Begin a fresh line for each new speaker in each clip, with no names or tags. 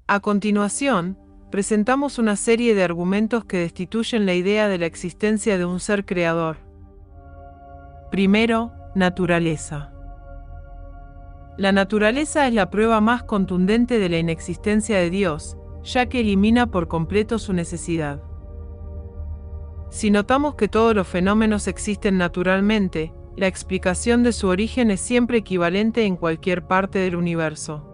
A continuación, presentamos una serie de argumentos que destituyen la idea de la existencia de un ser creador. Primero, naturaleza. La naturaleza es la prueba más contundente de la inexistencia de Dios, ya que elimina por completo su necesidad. Si notamos que todos los fenómenos existen naturalmente, la explicación de su origen es siempre equivalente en cualquier parte del universo.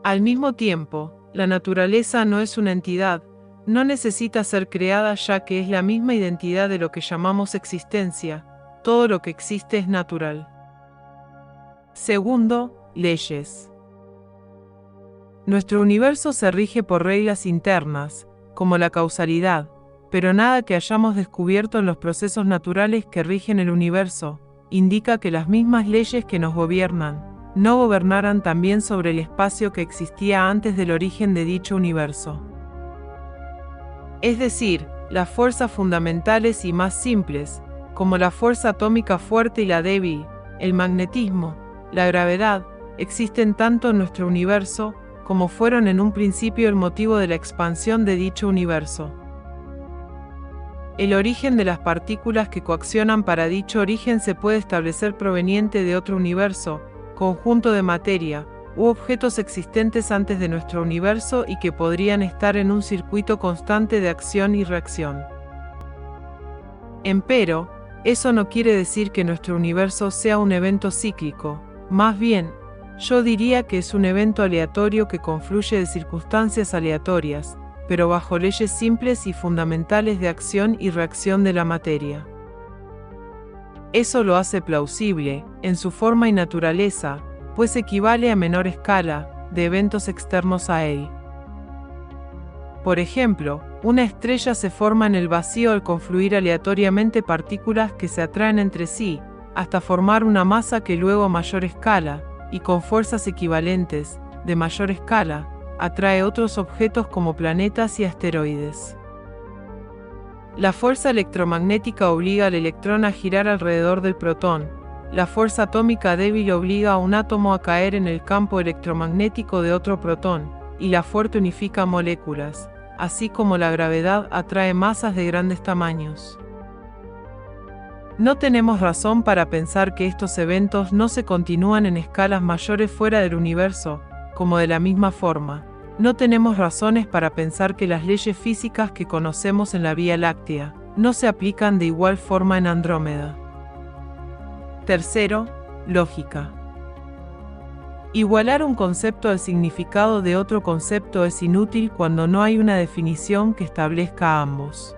Al mismo tiempo, la naturaleza no es una entidad, no necesita ser creada ya que es la misma identidad de lo que llamamos existencia, todo lo que existe es natural. Segundo, leyes. Nuestro universo se rige por reglas internas, como la causalidad, pero nada que hayamos descubierto en los procesos naturales que rigen el universo indica que las mismas leyes que nos gobiernan no gobernaran también sobre el espacio que existía antes del origen de dicho universo. Es decir, las fuerzas fundamentales y más simples, como la fuerza atómica fuerte y la débil, el magnetismo, la gravedad, existen tanto en nuestro universo como fueron en un principio el motivo de la expansión de dicho universo. El origen de las partículas que coaccionan para dicho origen se puede establecer proveniente de otro universo, conjunto de materia, u objetos existentes antes de nuestro universo y que podrían estar en un circuito constante de acción y reacción. Empero, eso no quiere decir que nuestro universo sea un evento cíclico, más bien, yo diría que es un evento aleatorio que confluye de circunstancias aleatorias, pero bajo leyes simples y fundamentales de acción y reacción de la materia. Eso lo hace plausible, en su forma y naturaleza, pues equivale a menor escala, de eventos externos a él. Por ejemplo, una estrella se forma en el vacío al confluir aleatoriamente partículas que se atraen entre sí, hasta formar una masa que luego a mayor escala, y con fuerzas equivalentes, de mayor escala, atrae otros objetos como planetas y asteroides. La fuerza electromagnética obliga al electrón a girar alrededor del protón. La fuerza atómica débil obliga a un átomo a caer en el campo electromagnético de otro protón, y la fuerte unifica moléculas, así como la gravedad atrae masas de grandes tamaños. No tenemos razón para pensar que estos eventos no se continúan en escalas mayores fuera del universo, como de la misma forma. No tenemos razones para pensar que las leyes físicas que conocemos en la Vía Láctea no se aplican de igual forma en Andrómeda. Tercero, lógica. Igualar un concepto al significado de otro concepto es inútil cuando no hay una definición que establezca ambos.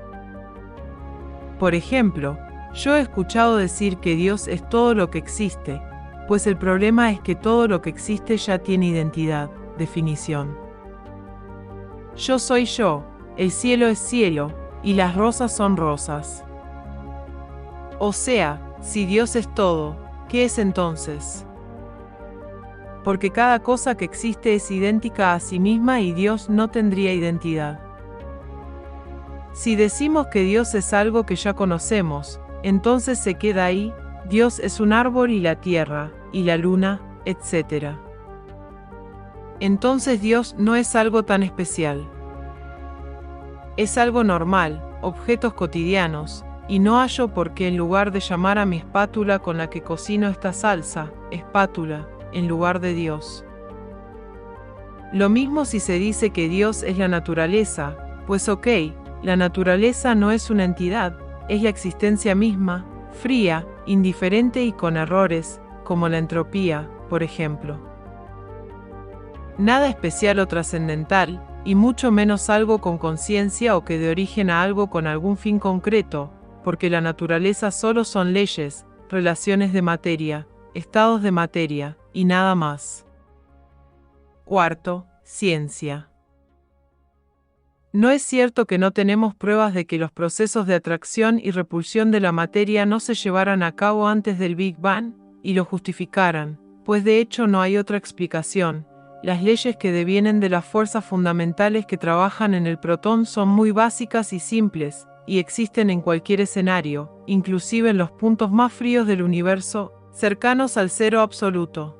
Por ejemplo, yo he escuchado decir que Dios es todo lo que existe, pues el problema es que todo lo que existe ya tiene identidad, definición. Yo soy yo, el cielo es cielo, y las rosas son rosas. O sea, si Dios es todo, ¿qué es entonces? Porque cada cosa que existe es idéntica a sí misma y Dios no tendría identidad. Si decimos que Dios es algo que ya conocemos, entonces se queda ahí, Dios es un árbol y la tierra, y la luna, etc. Entonces Dios no es algo tan especial. Es algo normal, objetos cotidianos, y no hallo por qué en lugar de llamar a mi espátula con la que cocino esta salsa, espátula, en lugar de Dios. Lo mismo si se dice que Dios es la naturaleza, pues ok, la naturaleza no es una entidad, es la existencia misma, fría, indiferente y con errores, como la entropía, por ejemplo. Nada especial o trascendental, y mucho menos algo con conciencia o que dé origen a algo con algún fin concreto, porque la naturaleza solo son leyes, relaciones de materia, estados de materia, y nada más. Cuarto, ciencia. No es cierto que no tenemos pruebas de que los procesos de atracción y repulsión de la materia no se llevaran a cabo antes del Big Bang, y lo justificaran, pues de hecho no hay otra explicación. Las leyes que devienen de las fuerzas fundamentales que trabajan en el protón son muy básicas y simples, y existen en cualquier escenario, inclusive en los puntos más fríos del universo, cercanos al cero absoluto.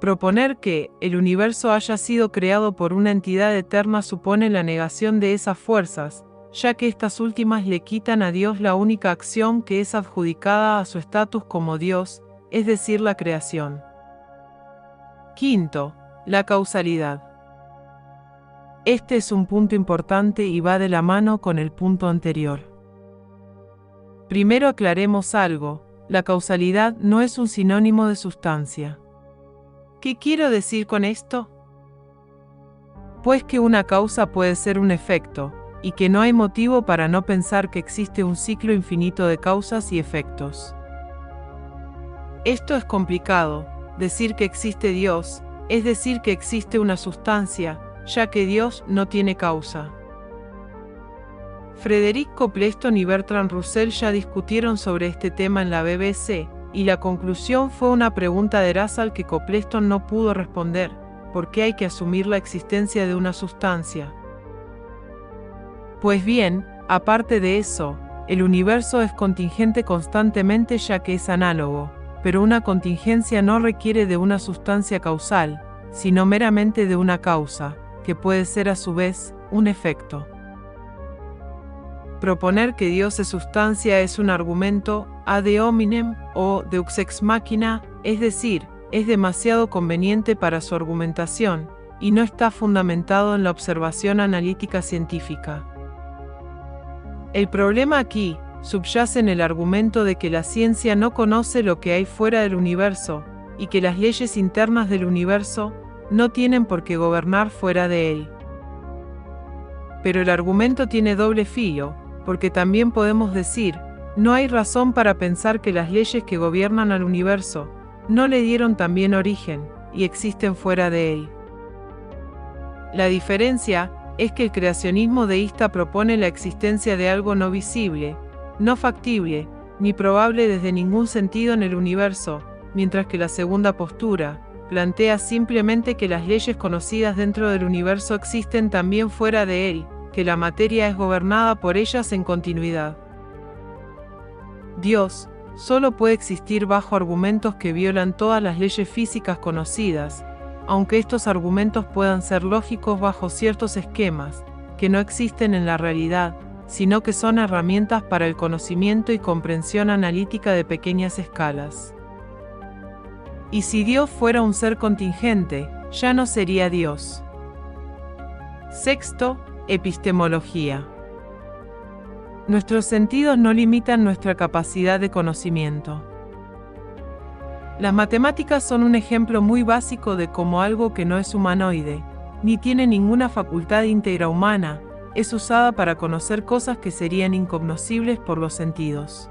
Proponer que el universo haya sido creado por una entidad eterna supone la negación de esas fuerzas, ya que estas últimas le quitan a Dios la única acción que es adjudicada a su estatus como Dios, es decir, la creación. Quinto, la causalidad. Este es un punto importante y va de la mano con el punto anterior. Primero aclaremos algo, la causalidad no es un sinónimo de sustancia. ¿Qué quiero decir con esto? Pues que una causa puede ser un efecto, y que no hay motivo para no pensar que existe un ciclo infinito de causas y efectos. Esto es complicado, decir que existe Dios, es decir que existe una sustancia, ya que Dios no tiene causa. Frederick Copleston y Bertrand Russell ya discutieron sobre este tema en la BBC, y la conclusión fue una pregunta de Russell que Copleston no pudo responder: ¿por qué hay que asumir la existencia de una sustancia? Pues bien, aparte de eso, el universo es contingente constantemente ya que es análogo, pero una contingencia no requiere de una sustancia causal, sino meramente de una causa, que puede ser a su vez un efecto. Proponer que Dios es sustancia es un argumento ad hominem o deus ex machina, es decir, es demasiado conveniente para su argumentación, y no está fundamentado en la observación analítica científica. El problema aquí subyace en el argumento de que la ciencia no conoce lo que hay fuera del universo, y que las leyes internas del universo no tienen por qué gobernar fuera de él. Pero el argumento tiene doble filo, porque también podemos decir, no hay razón para pensar que las leyes que gobiernan al universo no le dieron también origen, y existen fuera de él. La diferencia es que el creacionismo deísta propone la existencia de algo no visible, no factible, ni probable desde ningún sentido en el universo, mientras que la segunda postura plantea simplemente que las leyes conocidas dentro del universo existen también fuera de él, que la materia es gobernada por ellas en continuidad. Dios solo puede existir bajo argumentos que violan todas las leyes físicas conocidas, aunque estos argumentos puedan ser lógicos bajo ciertos esquemas, que no existen en la realidad, sino que son herramientas para el conocimiento y comprensión analítica de pequeñas escalas. Y si Dios fuera un ser contingente, ya no sería Dios. Sexto, epistemología. Nuestros sentidos no limitan nuestra capacidad de conocimiento. Las matemáticas son un ejemplo muy básico de cómo algo que no es humanoide, ni tiene ninguna facultad íntegra humana, es usada para conocer cosas que serían incognoscibles por los sentidos.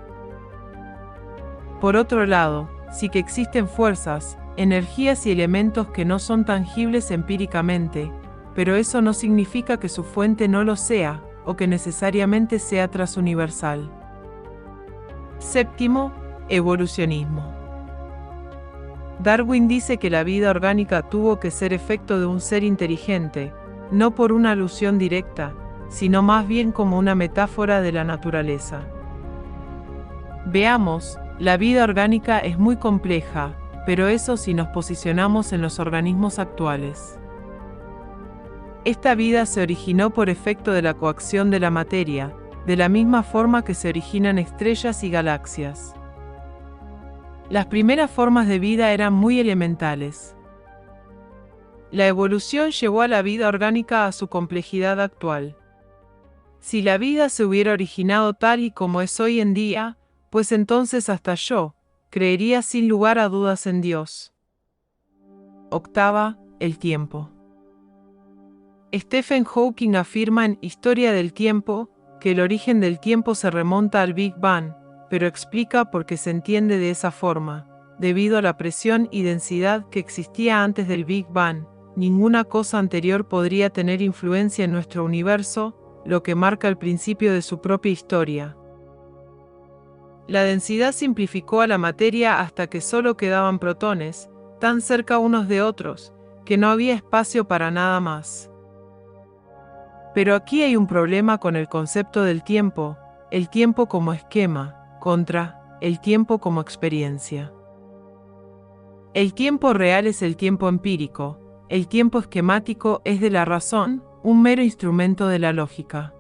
Por otro lado, sí que existen fuerzas, energías y elementos que no son tangibles empíricamente, pero eso no significa que su fuente no lo sea, o que necesariamente sea transuniversal. Séptimo, evolucionismo. Darwin dice que la vida orgánica tuvo que ser efecto de un ser inteligente, no por una alusión directa, sino más bien como una metáfora de la naturaleza. Veamos, la vida orgánica es muy compleja, pero eso si nos posicionamos en los organismos actuales. Esta vida se originó por efecto de la coacción de la materia, de la misma forma que se originan estrellas y galaxias. Las primeras formas de vida eran muy elementales. La evolución llevó a la vida orgánica a su complejidad actual. Si la vida se hubiera originado tal y como es hoy en día, pues entonces hasta yo creería sin lugar a dudas en Dios. Octava, el tiempo. Stephen Hawking afirma en Historia del tiempo que el origen del tiempo se remonta al Big Bang, pero explica por qué se entiende de esa forma. Debido a la presión y densidad que existía antes del Big Bang, ninguna cosa anterior podría tener influencia en nuestro universo, lo que marca el principio de su propia historia. La densidad simplificó a la materia hasta que solo quedaban protones, tan cerca unos de otros, que no había espacio para nada más. Pero aquí hay un problema con el concepto del tiempo, el tiempo como esquema, contra el tiempo como experiencia. El tiempo real es el tiempo empírico, el tiempo esquemático es de la razón, un mero instrumento de la lógica.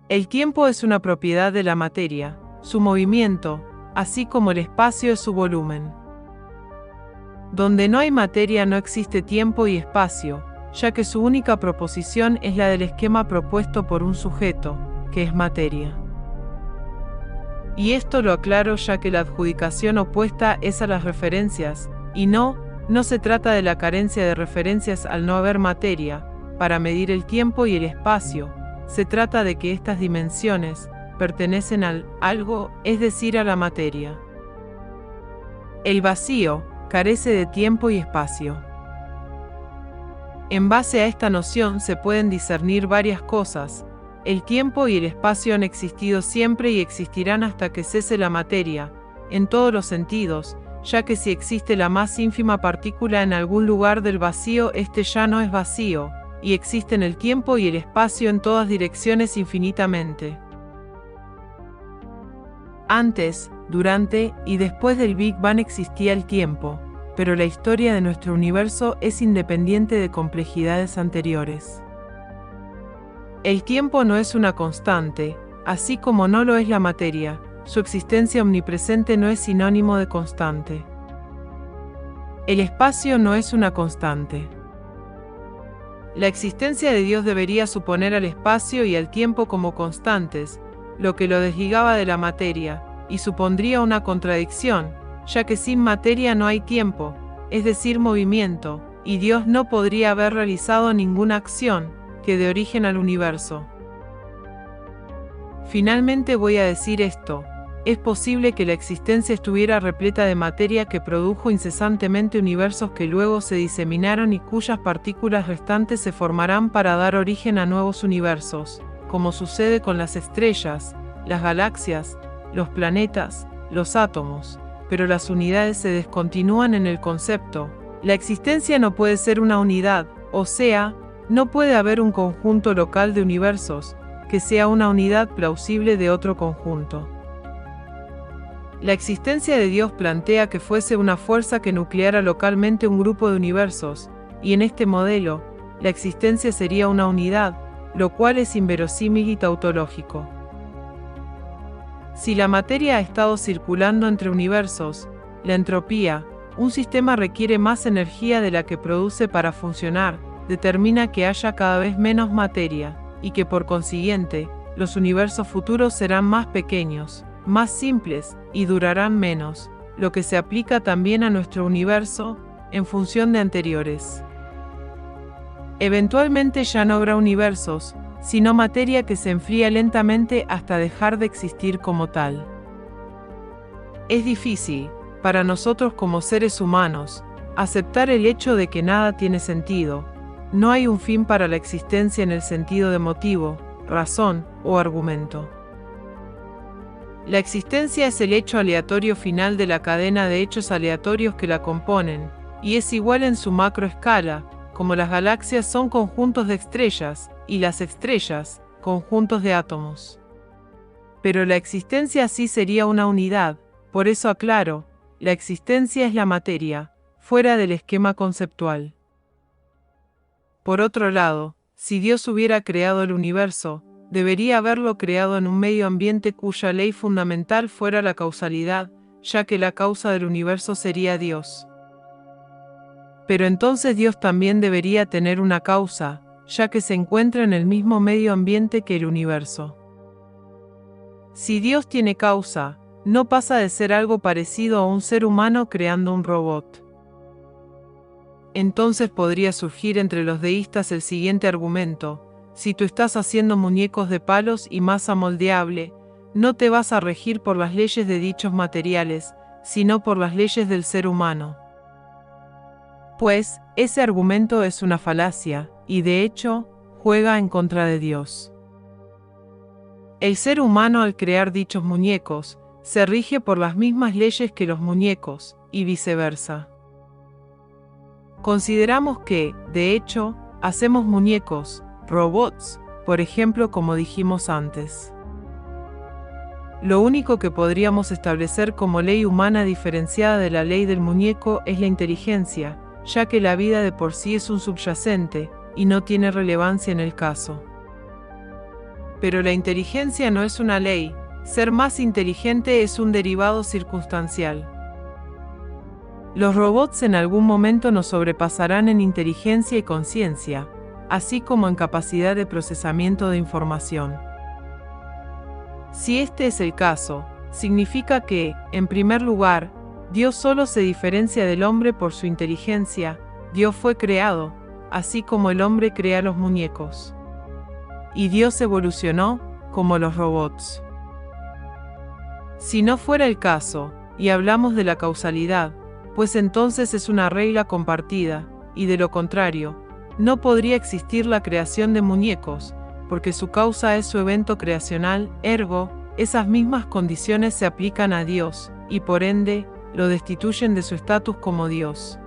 El tiempo es una propiedad de la materia, su movimiento, así como el espacio es su volumen. Donde no hay materia no existe tiempo y espacio, ya que su única proposición es la del esquema propuesto por un sujeto, que es materia. Y esto lo aclaro ya que la adjudicación opuesta es a las referencias, y no se trata de la carencia de referencias al no haber materia, para medir el tiempo y el espacio, se trata de que estas dimensiones pertenecen al algo, es decir, a la materia. El vacío carece de tiempo y espacio. En base a esta noción se pueden discernir varias cosas. El tiempo y el espacio han existido siempre y existirán hasta que cese la materia, en todos los sentidos, ya que si existe la más ínfima partícula en algún lugar del vacío, este ya no es vacío, y existen el tiempo y el espacio en todas direcciones infinitamente. Antes, durante y después del Big Bang existía el tiempo, pero la historia de nuestro universo es independiente de complejidades anteriores. El tiempo no es una constante, así como no lo es la materia, su existencia omnipresente no es sinónimo de constante. El espacio no es una constante. La existencia de Dios debería suponer al espacio y al tiempo como constantes, lo que lo desligaba de la materia, y supondría una contradicción, ya que sin materia no hay tiempo, es decir, movimiento, y Dios no podría haber realizado ninguna acción que dé origen al universo. Finalmente voy a decir esto: es posible que la existencia estuviera repleta de materia que produjo incesantemente universos que luego se diseminaron y cuyas partículas restantes se formarán para dar origen a nuevos universos, como sucede con las estrellas, las galaxias, los planetas, los átomos, pero las unidades se descontinúan en el concepto. La existencia no puede ser una unidad, o sea, no puede haber un conjunto local de universos, que sea una unidad plausible de otro conjunto. La existencia de Dios plantea que fuese una fuerza que nucleara localmente un grupo de universos, y en este modelo, la existencia sería una unidad, lo cual es inverosímil y tautológico. Si la materia ha estado circulando entre universos, la entropía, un sistema requiere más energía de la que produce para funcionar, determina que haya cada vez menos materia, y que por consiguiente, los universos futuros serán más pequeños, más simples, y durarán menos, lo que se aplica también a nuestro universo, en función de anteriores. Eventualmente ya no habrá universos, sino materia que se enfría lentamente hasta dejar de existir como tal. Es difícil, para nosotros como seres humanos, aceptar el hecho de que nada tiene sentido. No hay un fin para la existencia en el sentido de motivo, razón o argumento. La existencia es el hecho aleatorio final de la cadena de hechos aleatorios que la componen, y es igual en su macroescala, como las galaxias son conjuntos de estrellas, y las estrellas, conjuntos de átomos. Pero la existencia sí sería una unidad, por eso aclaro, la existencia es la materia, fuera del esquema conceptual. Por otro lado, si Dios hubiera creado el universo, debería haberlo creado en un medio ambiente cuya ley fundamental fuera la causalidad, ya que la causa del universo sería Dios. Pero entonces Dios también debería tener una causa, ya que se encuentra en el mismo medio ambiente que el universo. Si Dios tiene causa, no pasa de ser algo parecido a un ser humano creando un robot. Entonces podría surgir entre los deístas el siguiente argumento: si tú estás haciendo muñecos de palos y masa moldeable, no te vas a regir por las leyes de dichos materiales, sino por las leyes del ser humano. Pues, ese argumento es una falacia, y de hecho, juega en contra de Dios. El ser humano al crear dichos muñecos, se rige por las mismas leyes que los muñecos, y viceversa. Consideramos que, de hecho, hacemos muñecos, robots, por ejemplo, como dijimos antes. Lo único que podríamos establecer como ley humana diferenciada de la ley del muñeco es la inteligencia, ya que la vida de por sí es un subyacente, y no tiene relevancia en el caso. Pero la inteligencia no es una ley, ser más inteligente es un derivado circunstancial. Los robots en algún momento nos sobrepasarán en inteligencia y conciencia, así como en capacidad de procesamiento de información. Si este es el caso, significa que, en primer lugar, Dios solo se diferencia del hombre por su inteligencia. Dios fue creado, así como el hombre crea los muñecos. Y Dios evolucionó, como los robots. Si no fuera el caso, y hablamos de la causalidad, pues entonces es una regla compartida, y de lo contrario, no podría existir la creación de muñecos, porque su causa es su evento creacional, ergo, esas mismas condiciones se aplican a Dios, y por ende, lo destituyen de su estatus como Dios.